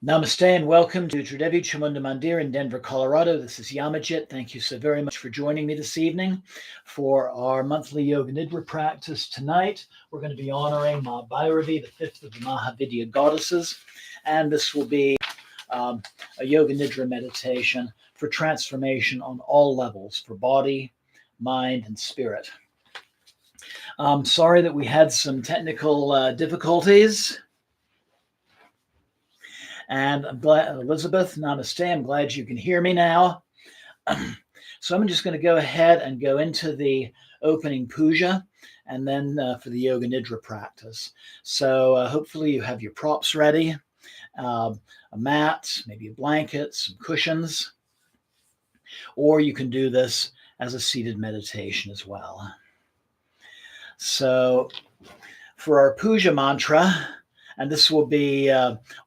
Namaste and welcome to Tridevi Chamunda Mandir in Denver, Colorado. This is Yamajit. Thank you so very much for joining me this evening for our monthly Yoga Nidra practice. Tonight, we're going to be honoring Bhairavi, the fifth of the Mahavidya goddesses, and this will be a Yoga Nidra meditation for transformation on all levels, for body, mind, and spirit. Sorry that we had some technical difficulties. And I'm glad, Elizabeth, namaste. I'm glad you can hear me now. So I'm just going to go ahead and go into the opening puja and then for the Yoga Nidra practice. So hopefully you have your props ready, a mat, maybe a blanket, some cushions, or you can do this as a seated meditation as well. So for our puja mantra, and this will be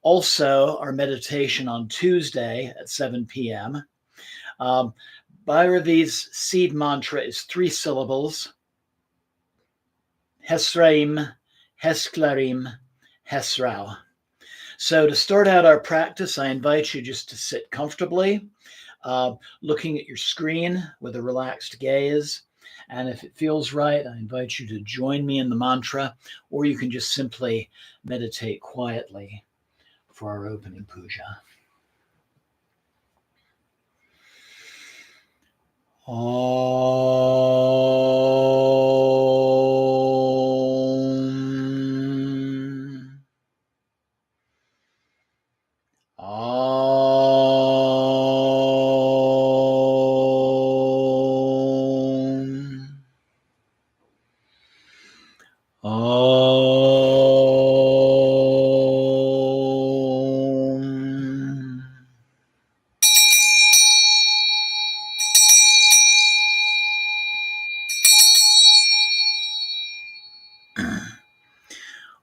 also our meditation on Tuesday at 7 p.m. Bhairavi's seed mantra is 3 syllables. Hesraim, Hesklarim, Hesrao. So to start out our practice, I invite you just to sit comfortably, looking at your screen with a relaxed gaze. And if it feels right, I invite you to join me in the mantra, or you can just simply meditate quietly for our opening puja. Om.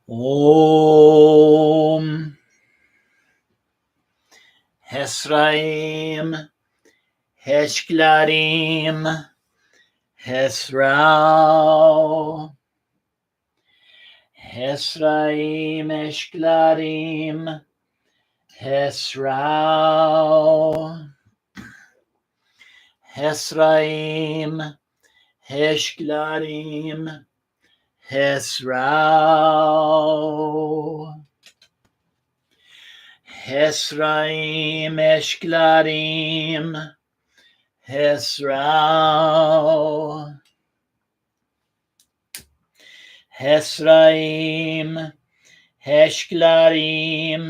Om. Hesraim, Heshklarim, Hesrao. Hesraim, Heshklarim, Hesrao. Hesraim, Heshklarim, Hesrao. Hesraim, Heshklarim, Hesrao. Hesraim, Heshklarim,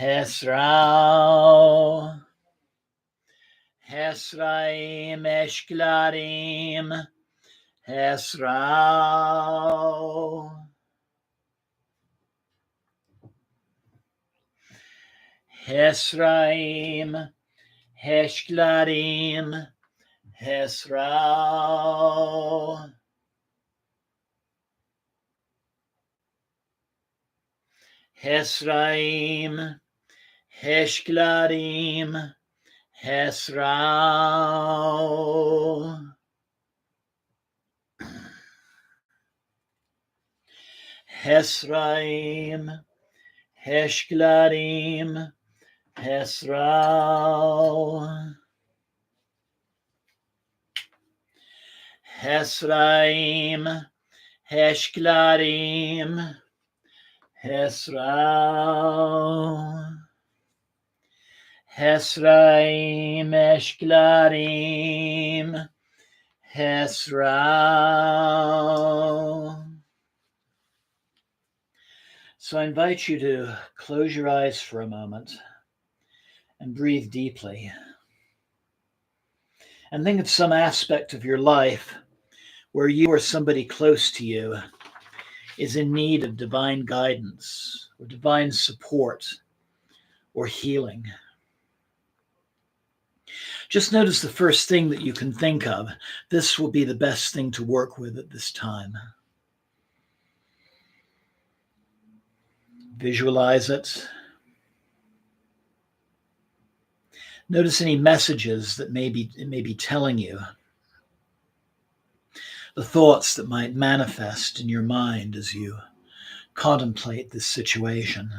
Hesrao. Hesraim, Heshklarim, Hesrao. Hesraim, Heshklarim, Hesrao. Hesraim, Heshklarim, Hesrao. Hesraim, Heshklarim, Hesrao. Hesraim, Heshklarim, Hesrao. Hesraim, Heshklarim, Hesrao. So I invite you to close your eyes for a moment and breathe deeply. And think of some aspect of your life where you or somebody close to you is in need of divine guidance or divine support or healing. Just notice the first thing that you can think of. This will be the best thing to work with at this time. Visualize it. Notice any messages that it may be telling you. The thoughts that might manifest in your mind as you contemplate this situation.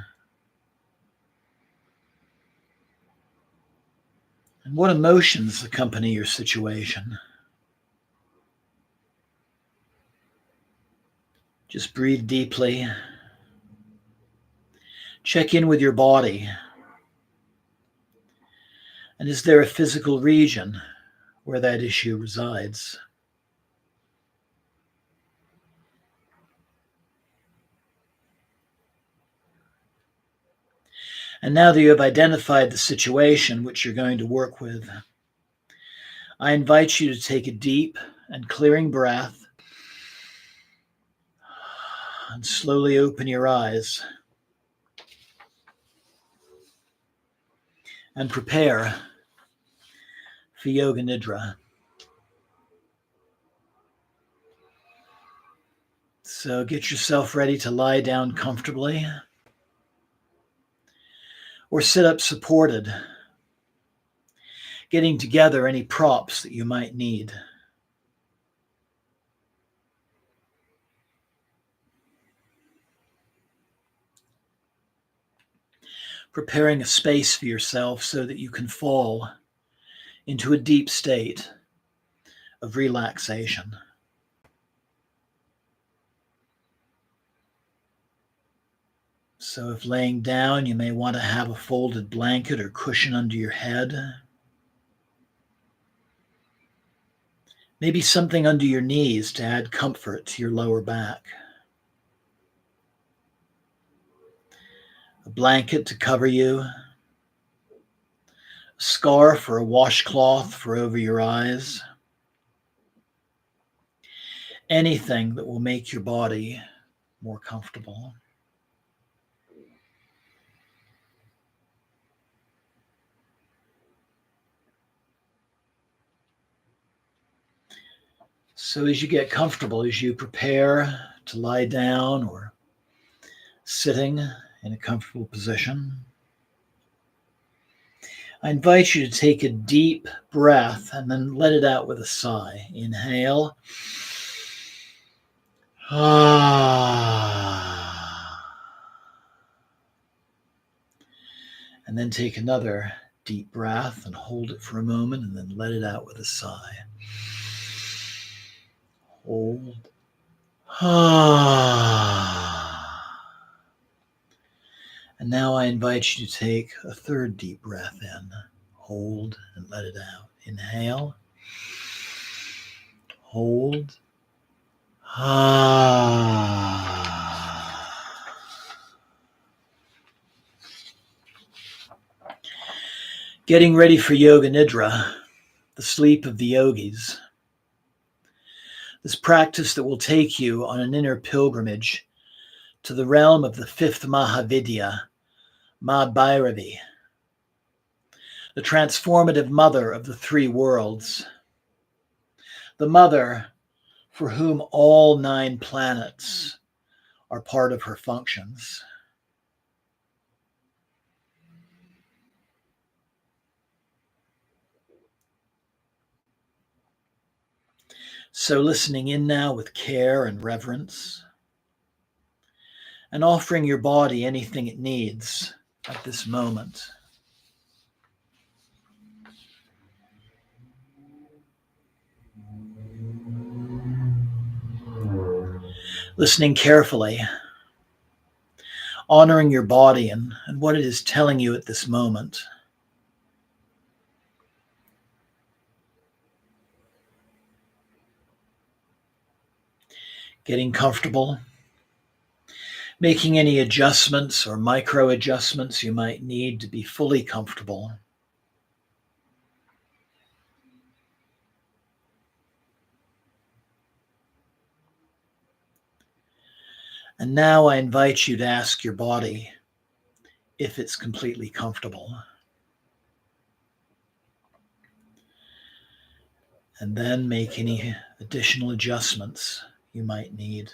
And what emotions accompany your situation? Just breathe deeply. Check in with your body. And is there a physical region where that issue resides? And now that you have identified the situation which you're going to work with, I invite you to take a deep and clearing breath and slowly open your eyes and prepare for Yoga Nidra. So get yourself ready to lie down comfortably or sit up supported, getting together any props that you might need. Preparing a space for yourself so that you can fall into a deep state of relaxation. So if laying down, you may want to have a folded blanket or cushion under your head. Maybe something under your knees to add comfort to your lower back. A blanket to cover you, a scarf or a washcloth for over your eyes. Anything that will make your body more comfortable. So as you get comfortable, as you prepare to lie down or sitting in a comfortable position, I invite you to take a deep breath and then let it out with a sigh. Inhale. And then take another deep breath and hold it for a moment and then let it out with a sigh. Hold. And now I invite you to take a third deep breath in. Hold and let it out. Inhale. Hold. Getting ready for Yoga Nidra, the sleep of the yogis. This practice that will take you on an inner pilgrimage to the realm of the fifth Mahavidya, Bhairavi, the transformative mother of the three worlds, the mother for whom all 9 planets are part of her functions. So listening in now with care and reverence, and offering your body anything it needs at this moment. Listening carefully, honoring your body and what it is telling you at this moment. Getting comfortable, making any adjustments or micro adjustments you might need to be fully comfortable. And now I invite you to ask your body if it's completely comfortable. And then make any additional adjustments you might need.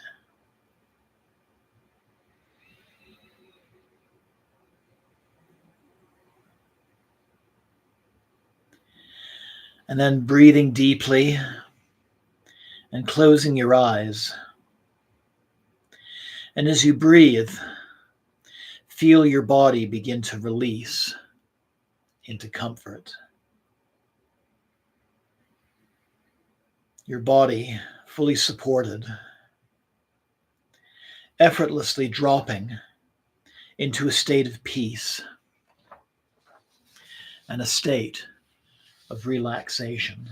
And then breathing deeply and closing your eyes. And as you breathe, feel your body begin to release into comfort. Your body fully supported, effortlessly dropping into a state of peace and a state of relaxation.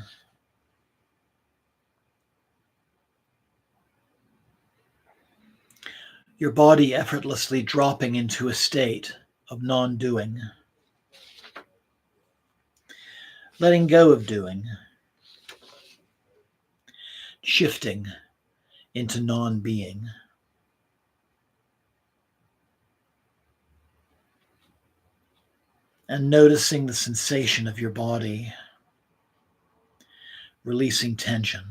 Your body effortlessly dropping into a state of non-doing, letting go of doing, shifting into non-being. And noticing the sensation of your body, releasing tension.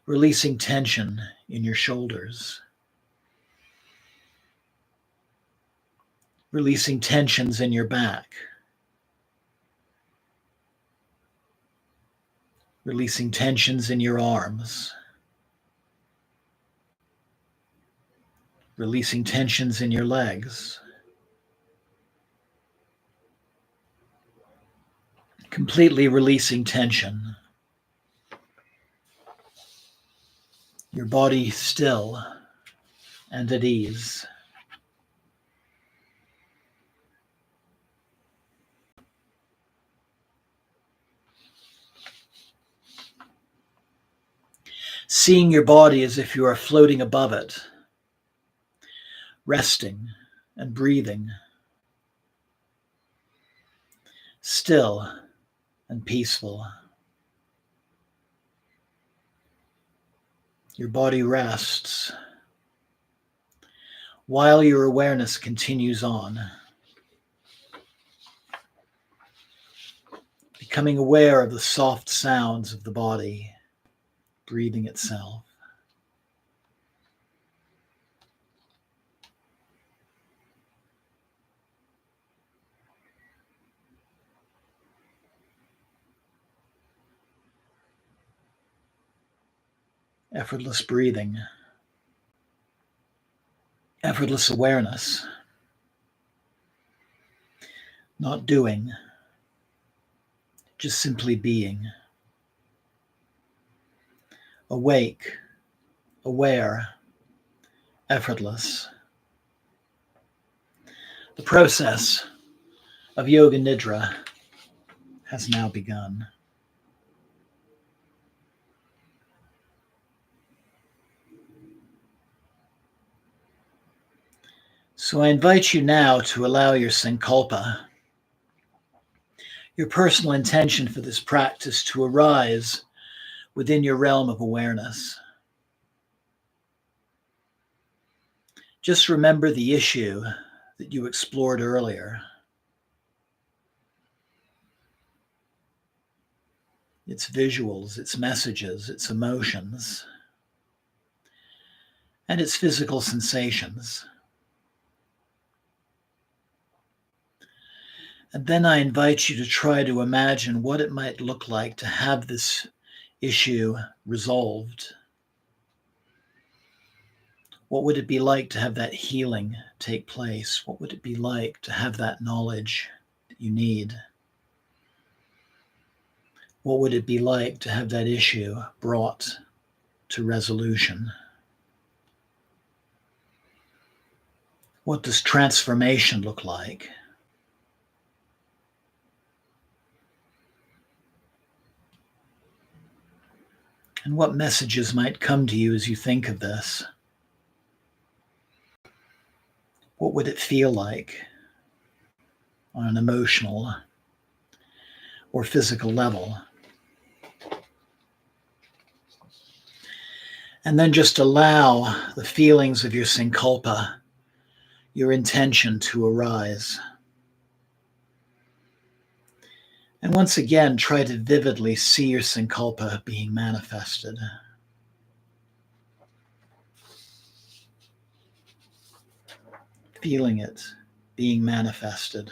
Releasing tension in your shoulders. Releasing tensions in your back. Releasing tensions in your arms. Releasing tensions in your legs. Completely releasing tension. Your body still and at ease. Seeing your body as if you are floating above it, resting and breathing, still and peaceful. Your body rests while your awareness continues on, becoming aware of the soft sounds of the body breathing itself. Effortless breathing, effortless awareness, not doing, just simply being. Awake, aware, effortless. The process of Yoga Nidra has now begun. So I invite you now to allow your sankalpa, your personal intention for this practice, to arise within your realm of awareness. Just remember the issue that you explored earlier. Its visuals, its messages, its emotions, and its physical sensations. And then I invite you to try to imagine what it might look like to have this issue resolved. What would it be like to have that healing take place? What would it be like to have that knowledge that you need? What would it be like to have that issue brought to resolution? What does transformation look like? And what messages might come to you as you think of this? What would it feel like on an emotional or physical level? And then just allow the feelings of your sankalpa, your intention, to arise. And once again, try to vividly see your sankalpa being manifested. Feeling it being manifested.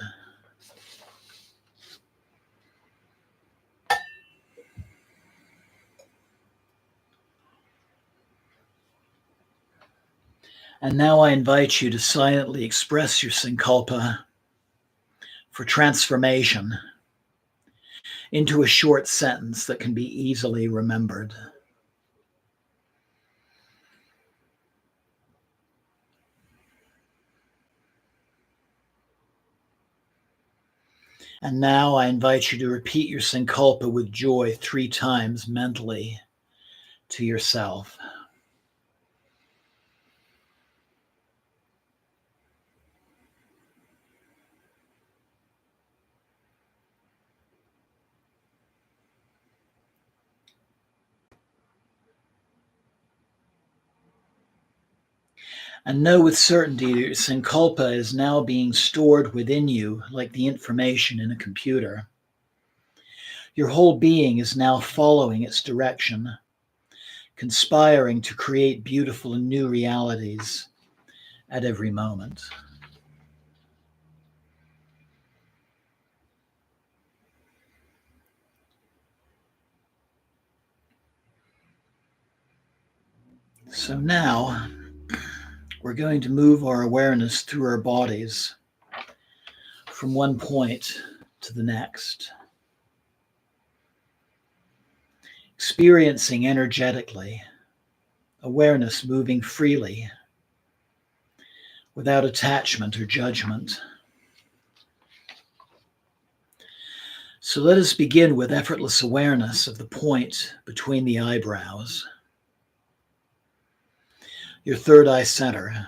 And now I invite you to silently express your sankalpa for transformation into a short sentence that can be easily remembered. And now I invite you to repeat your sankalpa with joy 3 times mentally to yourself. And know with certainty that your sankalpa is now being stored within you like the information in a computer. Your whole being is now following its direction, conspiring to create beautiful and new realities at every moment. So now we're going to move our awareness through our bodies from one point to the next, experiencing energetically, awareness moving freely without attachment or judgment. So let us begin with effortless awareness of the point between the eyebrows, your third eye center.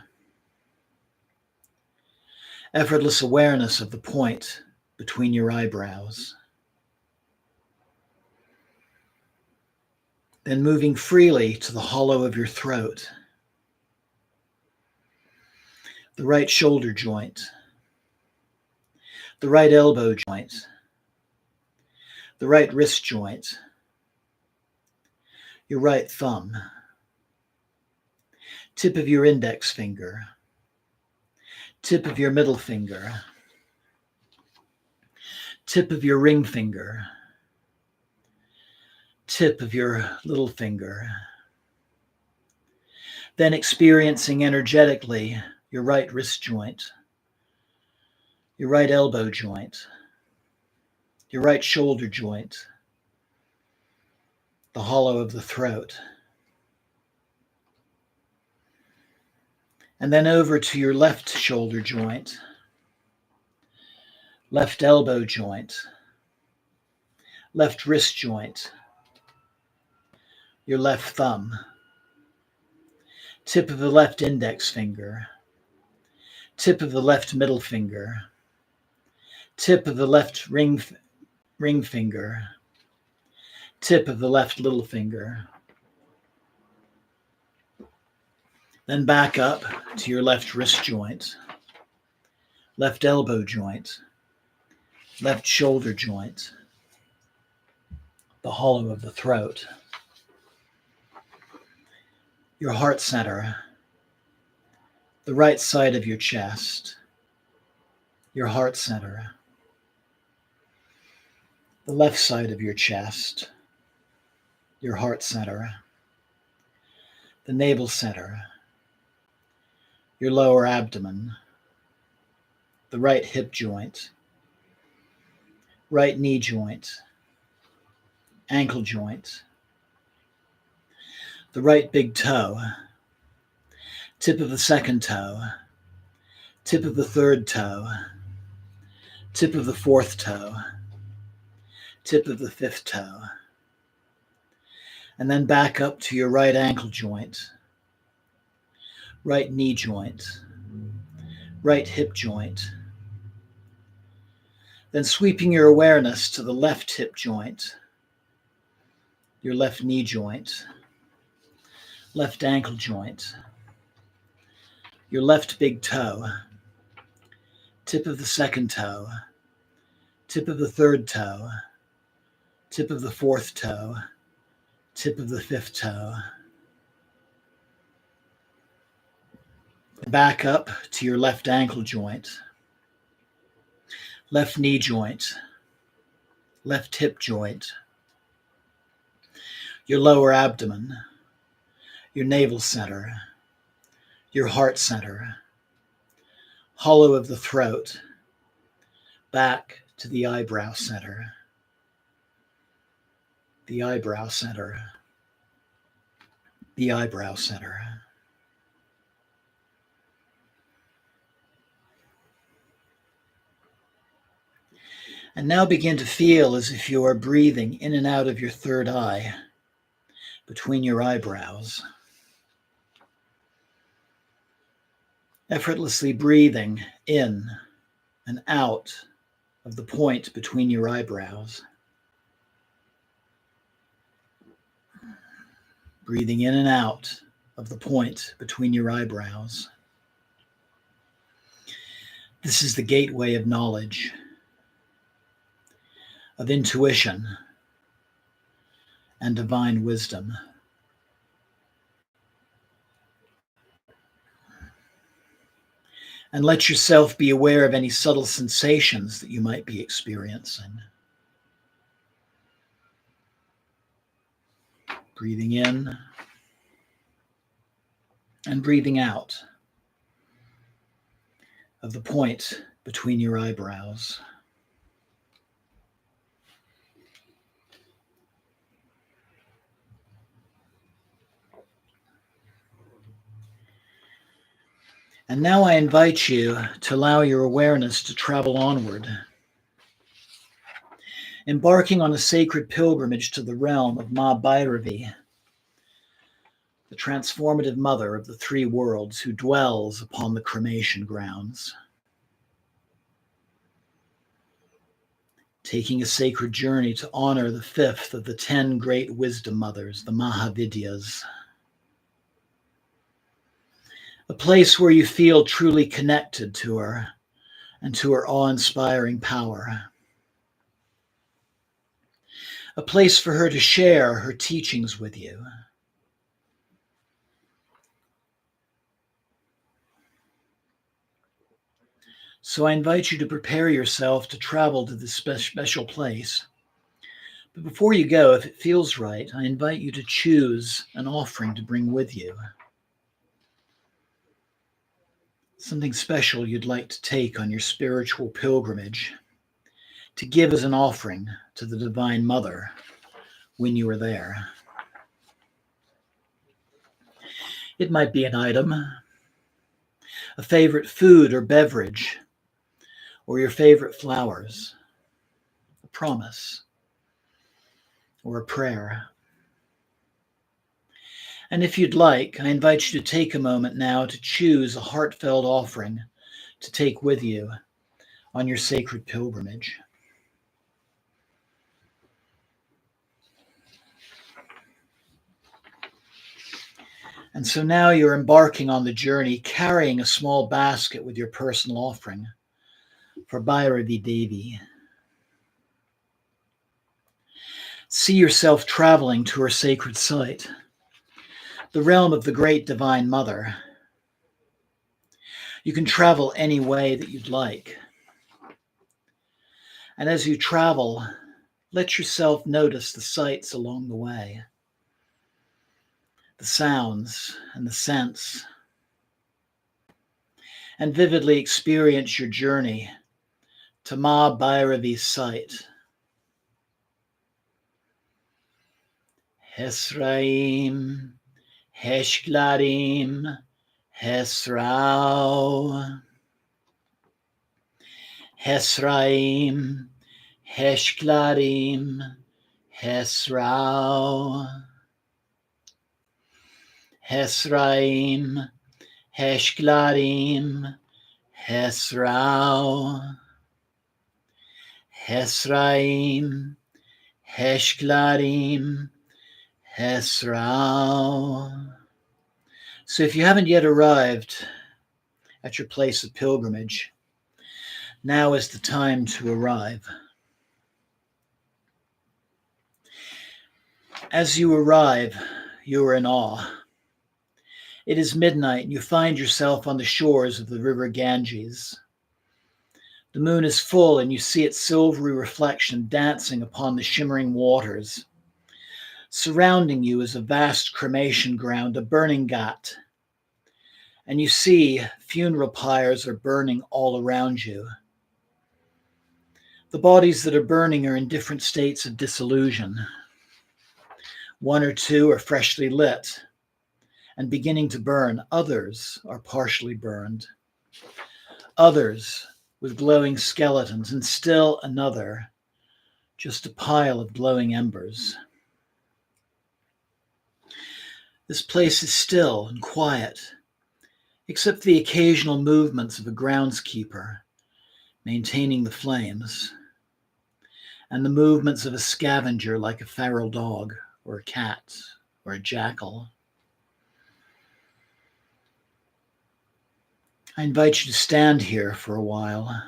Effortless awareness of the point between your eyebrows. Then moving freely to the hollow of your throat, the right shoulder joint, the right elbow joint, the right wrist joint, your right thumb, tip of your index finger, tip of your middle finger, tip of your ring finger, tip of your little finger. Then experiencing energetically your right wrist joint, your right elbow joint, your right shoulder joint, the hollow of the throat. And then over to your left shoulder joint, left elbow joint, left wrist joint, your left thumb, tip of the left index finger, tip of the left middle finger, tip of the left ring finger, tip of the left little finger. Then back up to your left wrist joint, left elbow joint, left shoulder joint, the hollow of the throat, your heart center, the right side of your chest, your heart center, the left side of your chest, your heart center, the navel center, your lower abdomen, the right hip joint, right knee joint, ankle joint, the right big toe, tip of the second toe, tip of the third toe, tip of the fourth toe, tip of the fifth toe, and then back up to your right ankle joint, right knee joint, right hip joint. Then sweeping your awareness to the left hip joint, your left knee joint, left ankle joint, your left big toe, tip of the second toe, tip of the third toe, tip of the fourth toe, tip of the fifth toe. Back up to your left ankle joint, left knee joint, left hip joint, your lower abdomen, your navel center, your heart center, hollow of the throat, back to the eyebrow center. the eyebrow center, the eyebrow center. And now begin to feel as if you are breathing in and out of your third eye, between your eyebrows. Effortlessly breathing in and out of the point between your eyebrows. Breathing in and out of the point between your eyebrows. This is the gateway of knowledge, of intuition, and divine wisdom. And let yourself be aware of any subtle sensations that you might be experiencing. Breathing in and breathing out of the point between your eyebrows. And now I invite you to allow your awareness to travel onward, embarking on a sacred pilgrimage to the realm of Mahavidya, the transformative mother of the three worlds who dwells upon the cremation grounds. Taking a sacred journey to honor the fifth of the 10 great wisdom mothers, the Mahavidyas. A place where you feel truly connected to her and to her awe-inspiring power. A place for her to share her teachings with you. So I invite you to prepare yourself to travel to this special place. But before you go, if it feels right, I invite you to choose an offering to bring with you. Something special you'd like to take on your spiritual pilgrimage, to give as an offering to the Divine Mother when you are there. It might be an item, a favorite food or beverage, or your favorite flowers, a promise, or a prayer. And if you'd like, I invite you to take a moment now to choose a heartfelt offering to take with you on your sacred pilgrimage. And so now you're embarking on the journey, carrying a small basket with your personal offering for Bhairavi Devi. See yourself traveling to her sacred site, the realm of the great Divine Mother. You can travel any way that you'd like. And as you travel, let yourself notice the sights along the way, the sounds and the scents, and vividly experience your journey to Ma Bhairavi's site. Hesraim, Heshglarim, Hesrao. Hesraim, Heshglarim, Hesrao. Hesraim, Heshglarim, Hesrao. Hesraim, Heshglarim, Hesrao. So if you haven't yet arrived at your place of pilgrimage, now is the time to arrive. As you arrive, you are in awe. It is midnight and you find yourself on the shores of the river Ganges. The moon is full and you see its silvery reflection dancing upon the shimmering waters. Surrounding you is a vast cremation ground, a burning ghat. And you see funeral pyres are burning all around you. The bodies that are burning are in different states of dissolution. One or two are freshly lit and beginning to burn. Others are partially burned. Others with glowing skeletons, and still another, just a pile of glowing embers. This place is still and quiet, except the occasional movements of a groundskeeper maintaining the flames, and the movements of a scavenger like a feral dog or a cat or a jackal. I invite you to stand here for a while,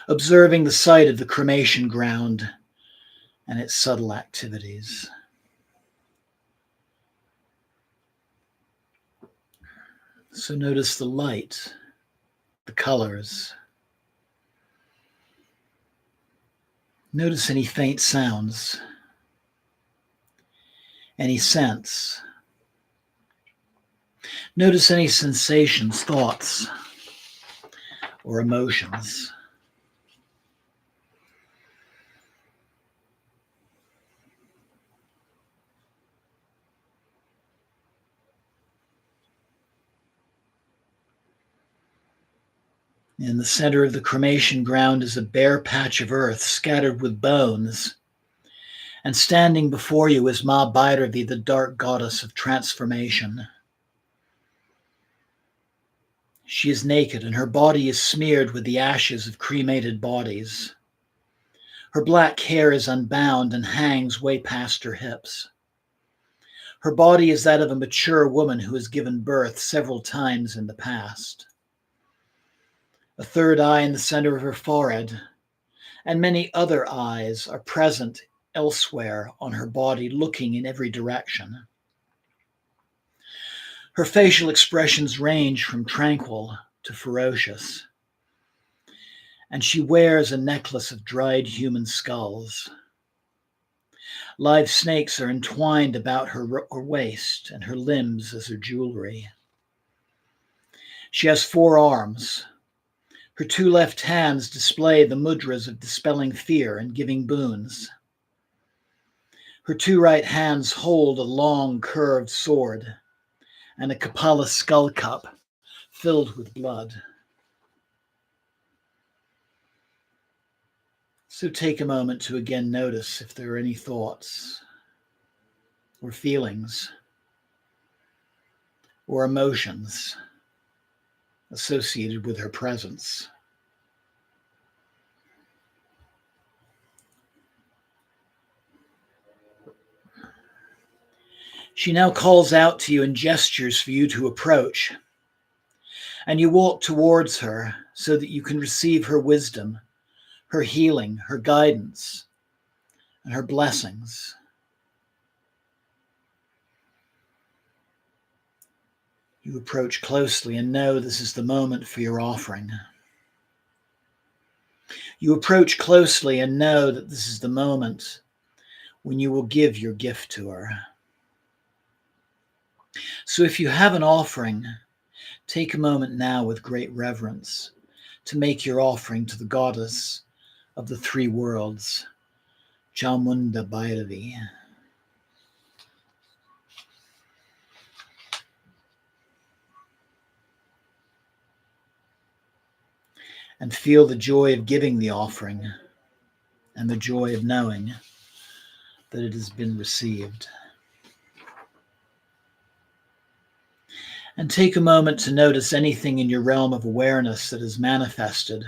observing the sight of the cremation ground and its subtle activities. So notice the light, the colors. Notice any faint sounds, any scents. Notice any sensations, thoughts, or emotions. In the center of the cremation ground is a bare patch of earth scattered with bones. And standing before you is Mahavidya, the dark goddess of transformation. She is naked and her body is smeared with the ashes of cremated bodies. Her black hair is unbound and hangs way past her hips. Her body is that of a mature woman who has given birth several times in the past. A third eye in the center of her forehead, and many other eyes are present elsewhere on her body, looking in every direction. Her facial expressions range from tranquil to ferocious, and she wears a necklace of dried human skulls. Live snakes are entwined about her waist and her limbs as her jewelry. She has 4 arms. Her 2 left hands display the mudras of dispelling fear and giving boons. Her 2 right hands hold a long curved sword and a Kapala skull cup filled with blood. So take a moment to again notice if there are any thoughts or feelings or emotions associated with her presence. She now calls out to you and gestures for you to approach, and you walk towards her so that you can receive her wisdom, her healing, her guidance, and her blessings. You approach closely and know this is the moment for your offering. You approach closely and know that this is the moment when you will give your gift to her. So if you have an offering, take a moment now with great reverence to make your offering to the goddess of the 3 worlds, Chamunda Bhairavi. And feel the joy of giving the offering and the joy of knowing that it has been received. And take a moment to notice anything in your realm of awareness that is manifested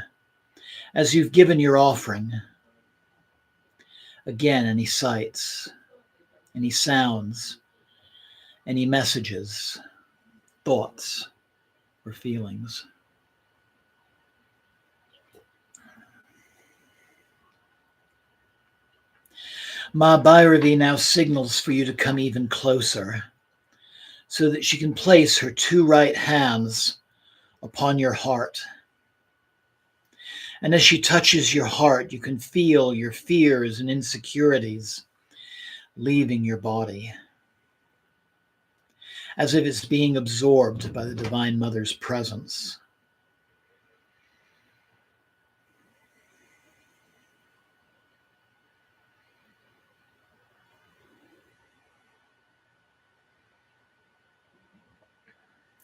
as you've given your offering. Again, any sights, any sounds, any messages, thoughts, or feelings. Mahavidya now signals for you to come even closer so that she can place her 2 right hands upon your heart. And as she touches your heart, you can feel your fears and insecurities leaving your body, as if it's being absorbed by the Divine Mother's presence.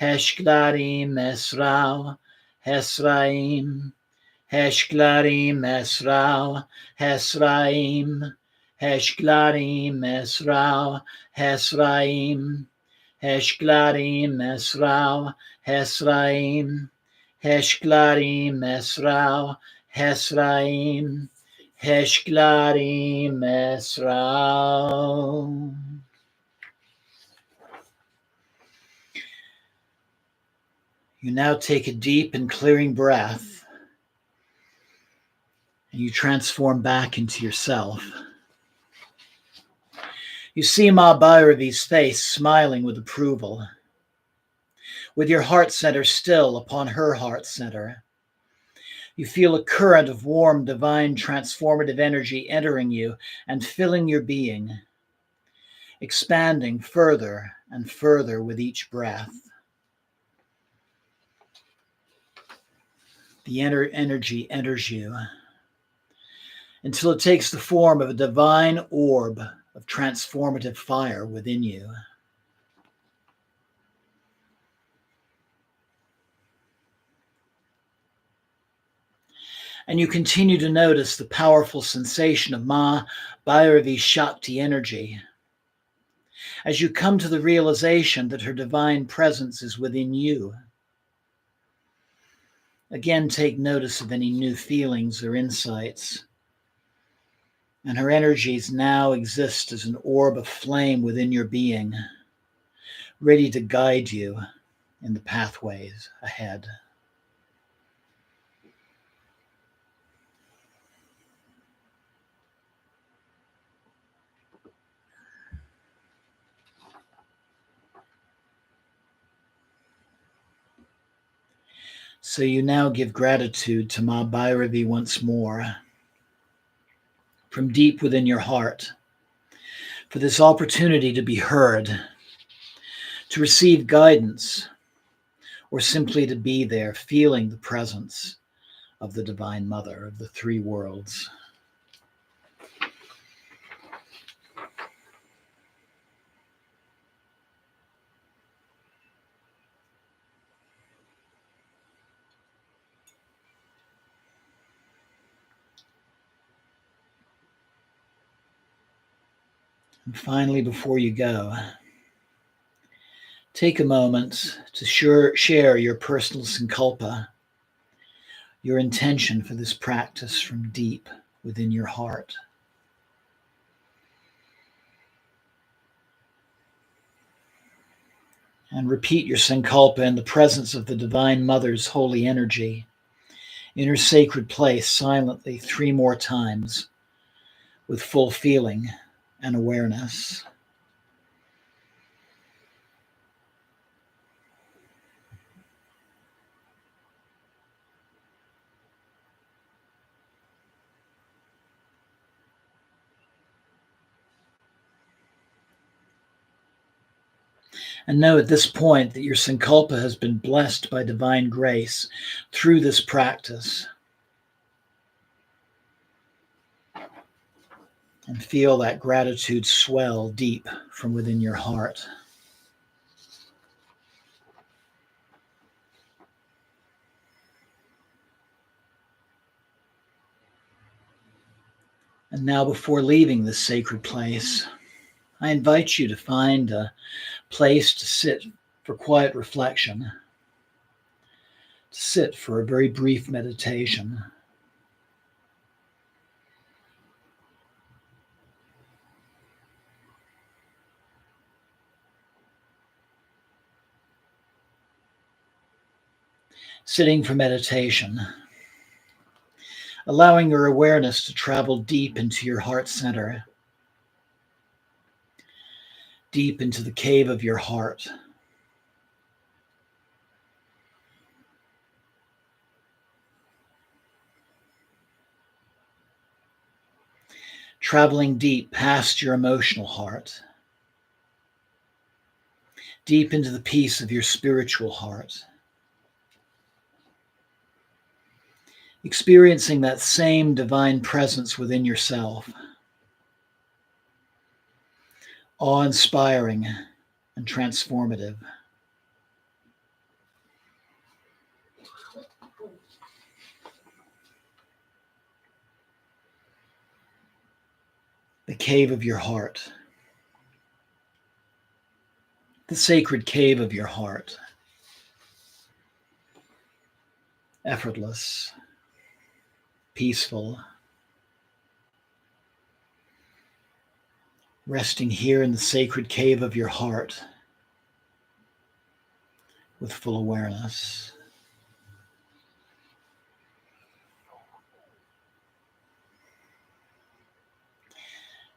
Heshklarim Esrau, Hesraim, Heshklarim Esrau, Hesraim, Heshklarim Esrau, Hesraim, Heshklarim Esrau, Hesraim, Heshklarim Esrau, Hesraim, Heshklarim Esrau. You now take a deep and clearing breath, and you transform back into yourself. You see Ma Bhairavi's face smiling with approval, with your heart center still upon her heart center. You feel a current of warm, divine, transformative energy entering you and filling your being, expanding further and further with each breath. The energy enters you until it takes the form of a divine orb of transformative fire within you. And you continue to notice the powerful sensation of Ma Bhairavi's Shakti energy as you come to the realization that her divine presence is within you. Again, take notice of any new feelings or insights. And her energies now exist as an orb of flame within your being, ready to guide you in the pathways ahead. So you now give gratitude to Ma Bhairavi once more, from deep within your heart, for this opportunity to be heard, to receive guidance, or simply to be there, feeling the presence of the Divine Mother of the three worlds. And finally, before you go, take a moment to share your personal sankalpa, your intention for this practice from deep within your heart. And repeat your sankalpa in the presence of the Divine Mother's holy energy, in her sacred place, silently 3 more times, with full feeling and awareness. And know at this point that your sankalpa has been blessed by divine grace through this practice. And feel that gratitude swell deep from within your heart. And now, before leaving this sacred place, I invite you to find a place to sit for quiet reflection, to sit for a very brief meditation. Sitting for meditation, allowing your awareness to travel deep into your heart center, deep into the cave of your heart. Traveling deep past your emotional heart, deep into the peace of your spiritual heart. Experiencing that same divine presence within yourself, awe-inspiring and transformative. The cave of your heart. The sacred cave of your heart. Effortless, peaceful, resting here in the sacred cave of your heart with full awareness.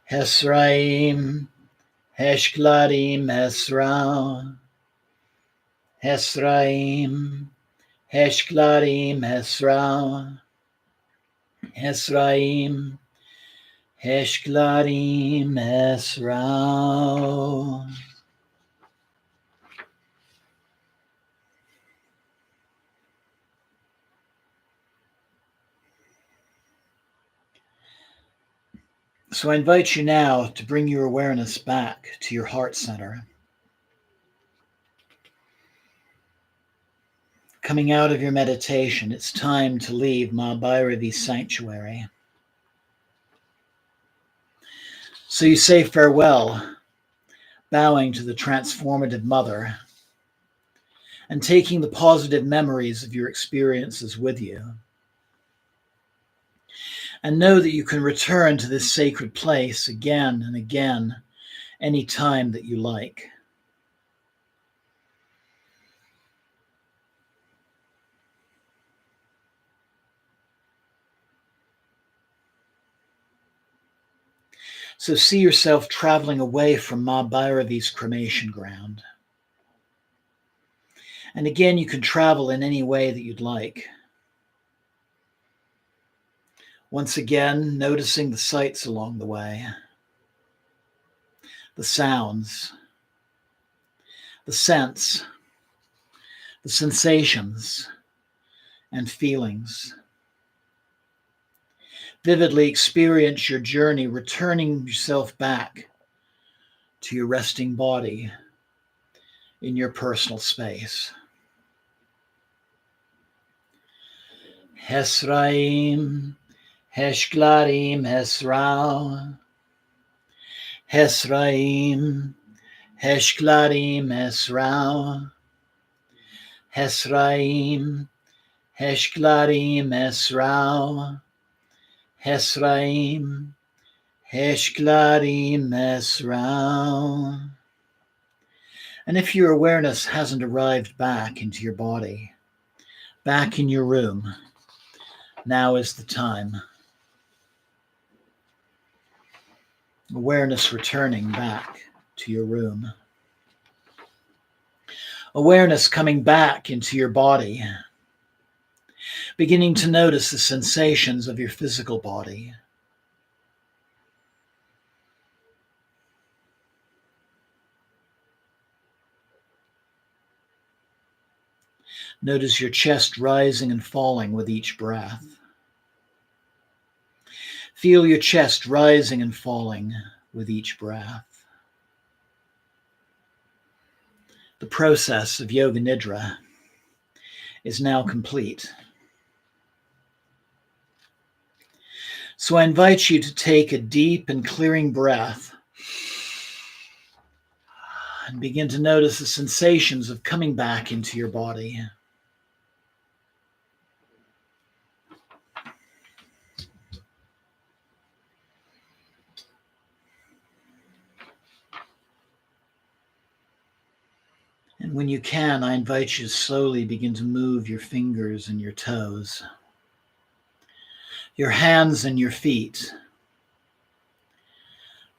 Hesraim, Heshklarim, Hesra. Hesraim, Heshklarim, Hesra. Hesraim, Heshklarim, Hesra. So I invite you now to bring your awareness back to your heart center. Coming out of your meditation, it's time to leave Mahavidya's sanctuary. So you say farewell, bowing to the transformative mother and taking the positive memories of your experiences with you. And know that you can return to this sacred place again and again, any time that you like. So see yourself traveling away from Bhairavi's cremation ground. And again, you can travel in any way that you'd like. Once again, noticing the sights along the way, the sounds, the scents, the sensations and feelings. Vividly experience your journey, returning yourself back to your resting body in your personal space. Hesraim, Heshklarim, Hesra. Hesraim, Heshklarim, Hesra. Hesraim, Heshklarim, Hesra. Hesraim, Heshklarim, Hesra. And if your awareness hasn't arrived back into your body, back in your room, now is the time. Awareness returning back to your room. Awareness coming back into your body. Beginning to notice the sensations of your physical body. Notice your chest rising and falling with each breath. Feel your chest rising and falling with each breath. The process of Yoga Nidra is now complete. So I invite you to take a deep and clearing breath and begin to notice the sensations of coming back into your body. And when you can, I invite you to slowly begin to move your fingers and your toes, your hands and your feet,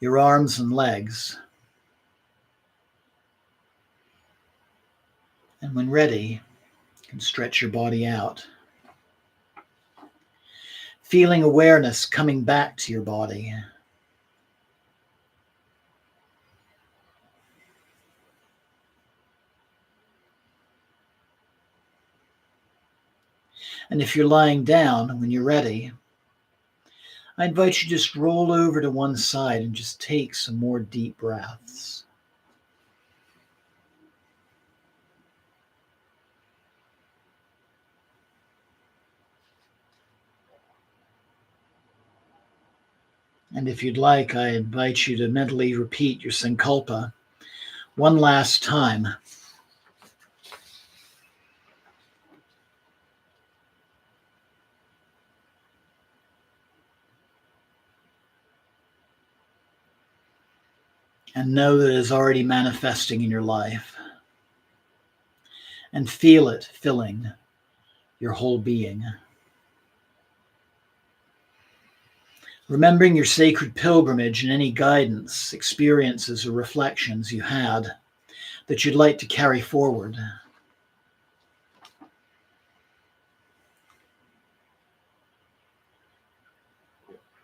your arms and legs. And when ready, you can stretch your body out. Feeling awareness coming back to your body. And if you're lying down, when you're ready, I invite you to just roll over to one side and just take some more deep breaths. And if you'd like, I invite you to mentally repeat your sankalpa one last time. And know that it is already manifesting in your life. And feel it filling your whole being. Remembering your sacred pilgrimage and any guidance, experiences, or reflections you had that you'd like to carry forward.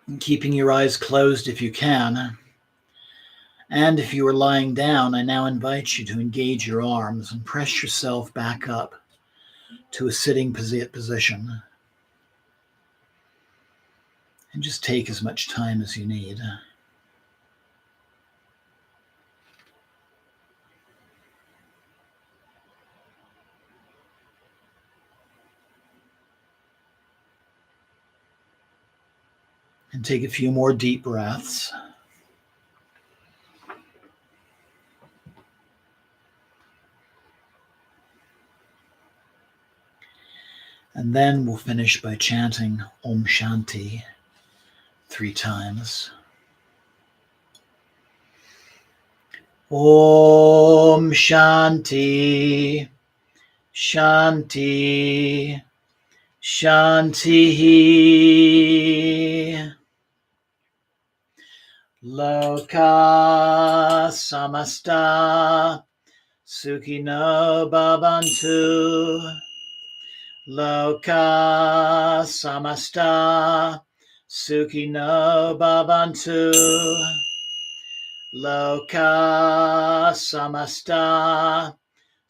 And keeping your eyes closed if you can. And if you are lying down, I now invite you to engage your arms and press yourself back up to a sitting position. And just take as much time as you need. And take a few more deep breaths. And then we'll finish by chanting Om Shanti 3 times. Om Shanti, Shanti, Shanti. Loka samasta sukhino bhavantu. Loka samasta sukhino bhavantu. Loka samasta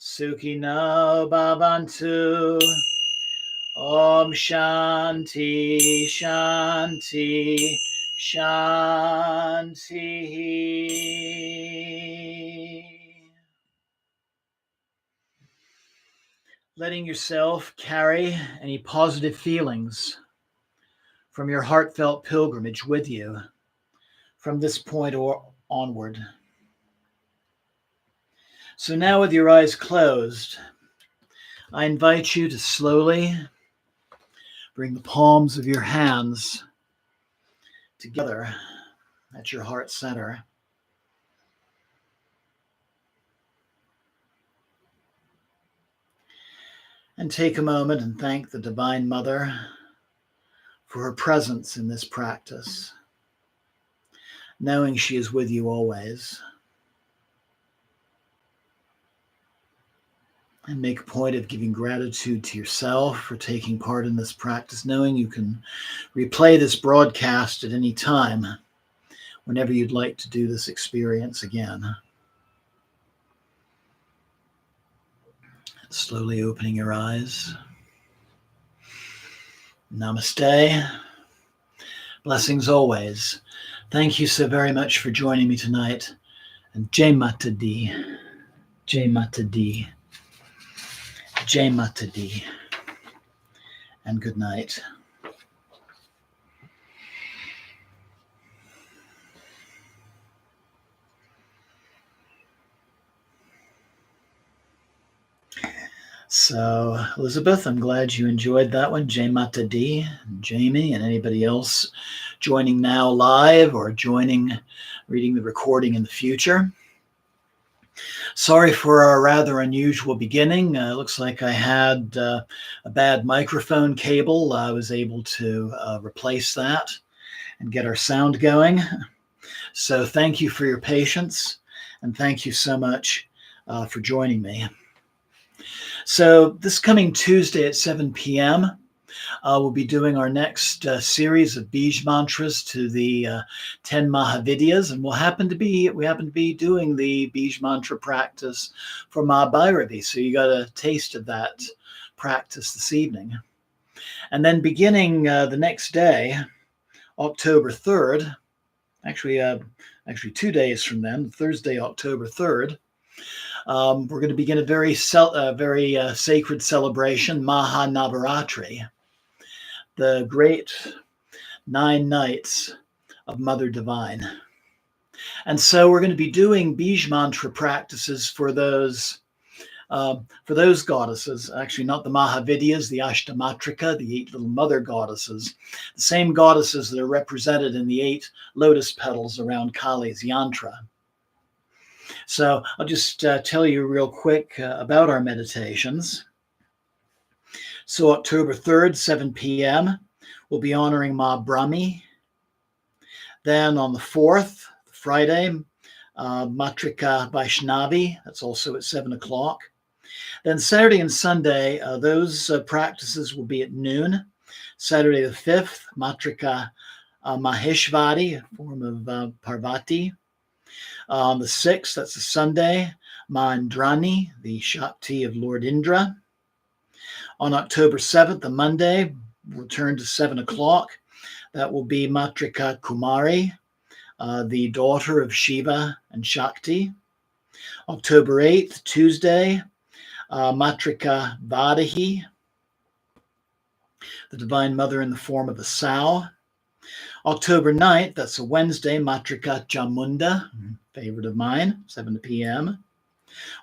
sukhino bhavantu. Om Shanti, Shanti, Shanti. Letting yourself carry any positive feelings from your heartfelt pilgrimage with you from this point onward. So now, with your eyes closed, I invite you to slowly bring the palms of your hands together at your heart center. And take a moment and thank the Divine Mother for her presence in this practice, knowing she is with you always. And make a point of giving gratitude to yourself for taking part in this practice, knowing you can replay this broadcast at any time, whenever you'd like to do this experience again. Slowly opening your eyes. Namaste. Blessings always. Thank you so very much for joining me tonight. And Jai Mata Di. Jai Mata Di. Jai Mata Di. And good night. So, Elizabeth, I'm glad you enjoyed that one. Jai Mata Di, Jamie, and anybody else joining now live or reading the recording in the future. Sorry for our rather unusual beginning. Looks like I had a bad microphone cable. I was able to replace that and get our sound going. So thank you for your patience, and thank you so much for joining me. So this coming Tuesday at 7 p.m., we'll be doing our next series of Bij mantras to the 10 Mahavidyas, and we happen to be doing the Bij mantra practice for Bhairavi. So you got a taste of that practice this evening. And then beginning the next day, October 3rd, actually 2 days from then, Thursday, October 3rd, we're going to begin a very sacred celebration, Mahanavaratri, the great 9 nights of Mother Divine. And so we're going to be doing Bij mantra practices for those goddesses, actually not the Mahavidyas, the Ashtamatrika, the 8 little mother goddesses, the same goddesses that are represented in the 8 lotus petals around Kali's yantra. So I'll just tell you real quick about our meditations. So October 3rd, 7 p.m., we'll be honoring Ma Brahmi. Then on the 4th, Friday, Matrika Vaishnavi, that's also at 7 o'clock. Then Saturday and Sunday, those practices will be at noon. Saturday the 5th, Matrika Maheshwari, a form of Parvati. On the 6th, that's a Sunday, Ma Indrani, the Shakti of Lord Indra. On October 7th, a Monday, we'll turn to 7 o'clock. That will be Matrika Kumari, the daughter of Shiva and Shakti. October 8th, Tuesday, Matrika Vadahi, the Divine Mother in the form of a sow. October 9th, that's a Wednesday, Matrika Chamunda, favorite of mine, 7 p.m.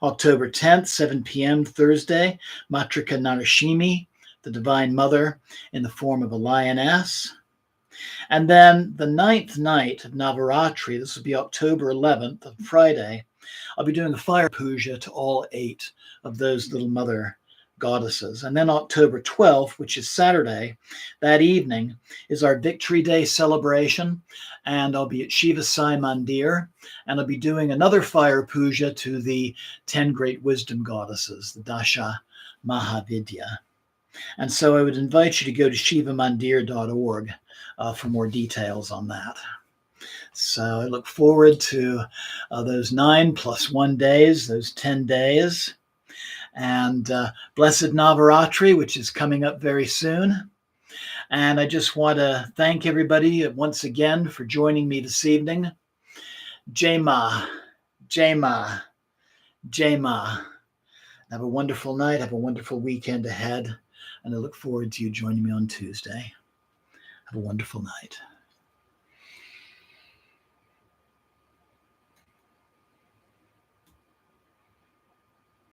October 10th, 7 p.m., Thursday, Matrika Narashimi, the Divine Mother in the form of a lioness. And then the 9th night of Navaratri, this will be October 11th, of Friday, I'll be doing a fire puja to all 8 of those little mother goddesses. And then October 12th, which is Saturday, that evening is our Victory Day celebration. And I'll be at Shiva Sai Mandir. And I'll be doing another fire puja to the 10 great wisdom goddesses, the Dasha Mahavidya. And so I would invite you to go to shivamandir.org for more details on that. So I look forward to those 9 + 1 days, those 10 days. And Blessed Navaratri, which is coming up very soon. And I just want to thank everybody once again for joining me this evening. Jai Ma, Jai Ma, Jai Ma. Have a wonderful night. Have a wonderful weekend ahead. And I look forward to you joining me on Tuesday. Have a wonderful night.